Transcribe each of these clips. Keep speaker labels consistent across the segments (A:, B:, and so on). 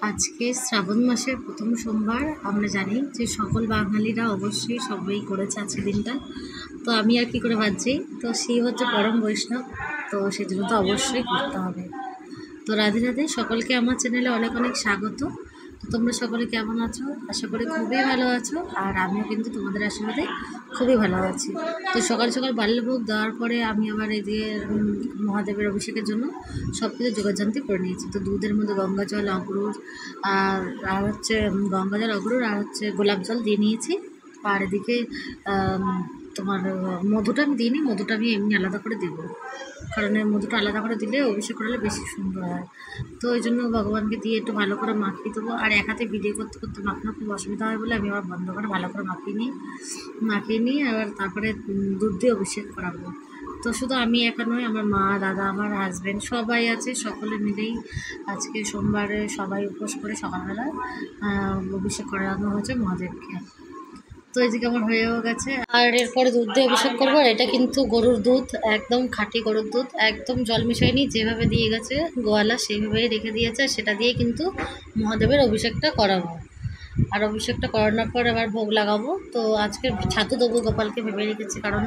A: আজকে শ্রাবণ মাসের প্রথম সোমবার। আমরা জানি যে সকল বাঙালিরা অবশ্যই সবাই করেছে আজকের দিনটা। তো আমি আর কি করে ভাবছি, তো সেই হচ্ছে পরম বৈষ্ণব, তো সেজন্য তো অবশ্যই করতে হবে। তো রাধে রাধে, সকলকে আমার চ্যানেলে অনেক অনেক স্বাগত। তো তোমরা সকলে কেমন আছো? আশা করি খুবই ভালো আছো, আর আমিও কিন্তু তোমাদের আশীর্বাদে খুবই ভালো আছি। তো সকাল সকাল বাল্যভোগ দেওয়ার পরে আমি আবার এদিকে মহাদেবের অভিষেকের জন্য সব কিছু জোগাড়যন্ত্র করে নিয়েছি। তো দুধের মধ্যে গঙ্গা জল, অগরুর আর হচ্ছে গঙ্গা জল, অগরুর আর হচ্ছে গোলাপ জল দিয়ে নিয়েছি। আর এদিকে তোমার মধুটা আমি দিইনি, মধুটা আমি এমনি আলাদা করে দেবো, কারণ এই মধুটা আলাদা করে দিলে অভিষেক করলে বেশি সুন্দর হয়। তো ওই জন্য ভগবানকে দিয়ে একটু ভালো করে মাখিয়ে দেবো। আর এক হাতে ভিডিও করতে করতে মাখানো খুব অসুবিধা হয় বলে আমি আবার বন্ধ করে ভালো করে মাখিয়ে নিই আবার তারপরে দুধ দিয়ে অভিষেক করাবো। তো শুধু আমি একা নয়, আমার মা, দাদা, আমার হাজব্যান্ড সবাই আছে, সকলে মিলেই আজকে সোমবারে সবাই উপোস করে সকালবেলা অভিষেক করানো হয়েছে মহাদেবকে। তো এদিকে আমার হয়েও গেছে, আর এরপরে দুধ দিয়ে অভিষেক করবো। আর এটা কিন্তু গরুর দুধ, একদম খাঁটি গরুর দুধ, একদম জল মিশাইনি, যেভাবে দিয়ে গেছে গোয়ালা সেইভাবেই রেখে দিয়েছে। সেটা দিয়ে কিন্তু মহাদেবের অভিষেকটা করাবো। আর অভিষেকটা করানোর পর আবার ভোগ লাগাবো। তো আজকে ছাতু দেবো গোপালকে ভেবে রেখেছি, কারণ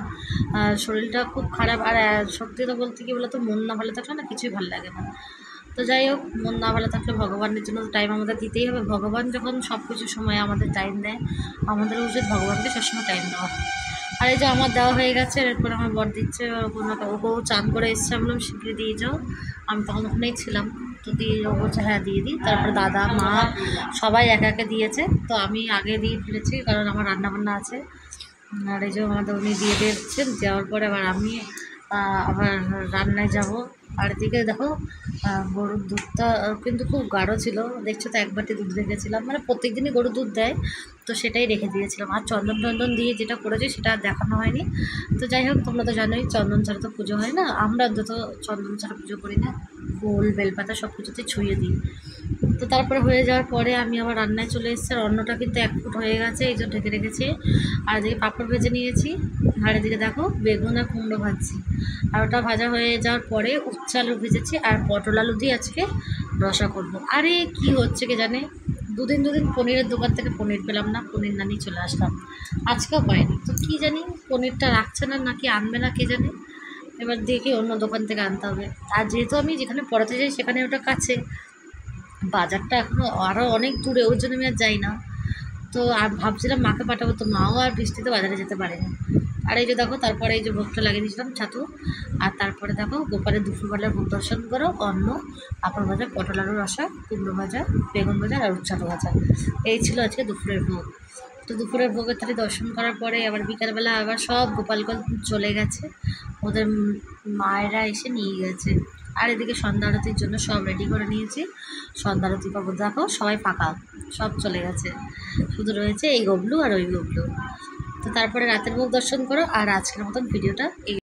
A: শরীরটা খুব খারাপ। আর সত্যি তো বলতে কি বলতো, মন না ভালো থাকলে না কিছুই ভালো লাগে না। তো যাই হোক, মন না ভালো থাকলে ভগবানের জন্য টাইম আমাদের দিতেই হবে। ভগবান যখন সব কিছুর সময় আমাদের টাইম দেয়, আমাদের উচিত ভগবানকে সবসময় টাইম দেওয়া। আর এই যে আমার দেওয়া হয়ে গেছে, এরপর আমার বর দিচ্ছে। ওকেও চান করে এসছে, আমি বললাম শীঘ্রই দিয়ে যাও, আমি তখন ওখানেই ছিলাম। তো দিয়ে ও বলছে হ্যাঁ দিয়ে দিই। তারপরে দাদা, মা সবাই একে একে দিয়েছে। তো আমি আগে দিয়ে ফেলেছি, কারণ আমার রান্নাবান্না আছে। আর এই যে আমাদের উনি দিয়ে দিচ্ছেন, যাওয়ার পরে আবার আমি আবার রান্নায় যাব। আর এদিকে দেখো, গরুর দুধটা কিন্তু খুব গাঢ় ছিল, দেখছো তো, এক বাটি দুধ রেখেছিলাম, মানে প্রত্যেক দিনই গরুর দুধ দেয়, তো সেটাই রেখে দিয়েছিলাম। আর চন্দন টন্দন দিয়ে যেটা করেছি সেটা আর দেখানো হয়নি। তো যাই হোক, তোমরা তো জানোই চন্দন ছাড়া তো পুজো হয় না, আমরা অন্তত চন্দন ছাড়া পুজো করি না, ফুল বেলপাতা সব কিছুতেই ছুঁয়ে দিই। তো তারপরে হয়ে যাওয়ার পরে আমি আবার রান্নায় চলে এসেছি। আর অন্নটা কিন্তু 1 ফুট হয়ে গেছে, এই যে ঢেকে রেখেছি। আর এদিকে পাঁপড় ভেজে নিয়েছি, আর এদিকে দেখো বেগুন আর কুমড়ো ভাজছি। আর ওটা ভাজা হয়ে যাওয়ার পরে উচ্ছে আলু ভেজেছি, আর পটল আলু দিয়ে আজকে রসা করবো। আরে কি হচ্ছে কে জানে, দুদিন পনিরের দোকান থেকে পনির পেলাম না, পনির না নিয়ে চলে আসলাম, আজকেও পাইনি। তো কী জানি পনিরটা রাখছে না নাকি আনবে না কে জানে, এবার দেখি অন্য দোকান থেকে আনতে হবে। আর যেহেতু আমি যেখানে পড়াতে যাই সেখানে ওটা কাছে, বাজারটা এখনও আরও অনেক দূরে, ওই জন্য আমি আর যাই না। তো আর ভাবছিলাম মাকে পাঠাবো, তো মাও আর বৃষ্টিতে বাজারে যেতে পারেনি। আর এই যে দেখো, তারপরে এই যে ভোগটা লাগিয়ে দিয়েছিলাম ছাতু। আর তারপরে দেখো গোপালের দুপুরবেলার ভোগ দর্শন করো, অন্ন, পাঁপড় ভাজা, পটল আলু রসা, কুমড়ো ভাজা, বেগুন ভাজা আর উচ্ছে আলু ভাজা, এই ছিল আজকে দুপুরের ভোগ। তো দুপুরের ভোগের তাহলে দর্শন করার পরে আবার বিকালবেলা আবার সব গোপালগঞ্জ চলে গেছে, ওদের মায়েরা এসে নিয়ে গেছে। আর এদিকে সন্ধ্যা আরতির জন্য সব রেডি করে নিয়েছি। সন্ধ্যা আরতি পাবো, দেখো সবাই ফাঁকা, সব চলে গেছে, শুধু রয়েছে এই গবলু আর ওই গবলু। তো তারপরে রাতের ভোগ দর্শন করো। আর আজকের মতন ভিডিওটা এই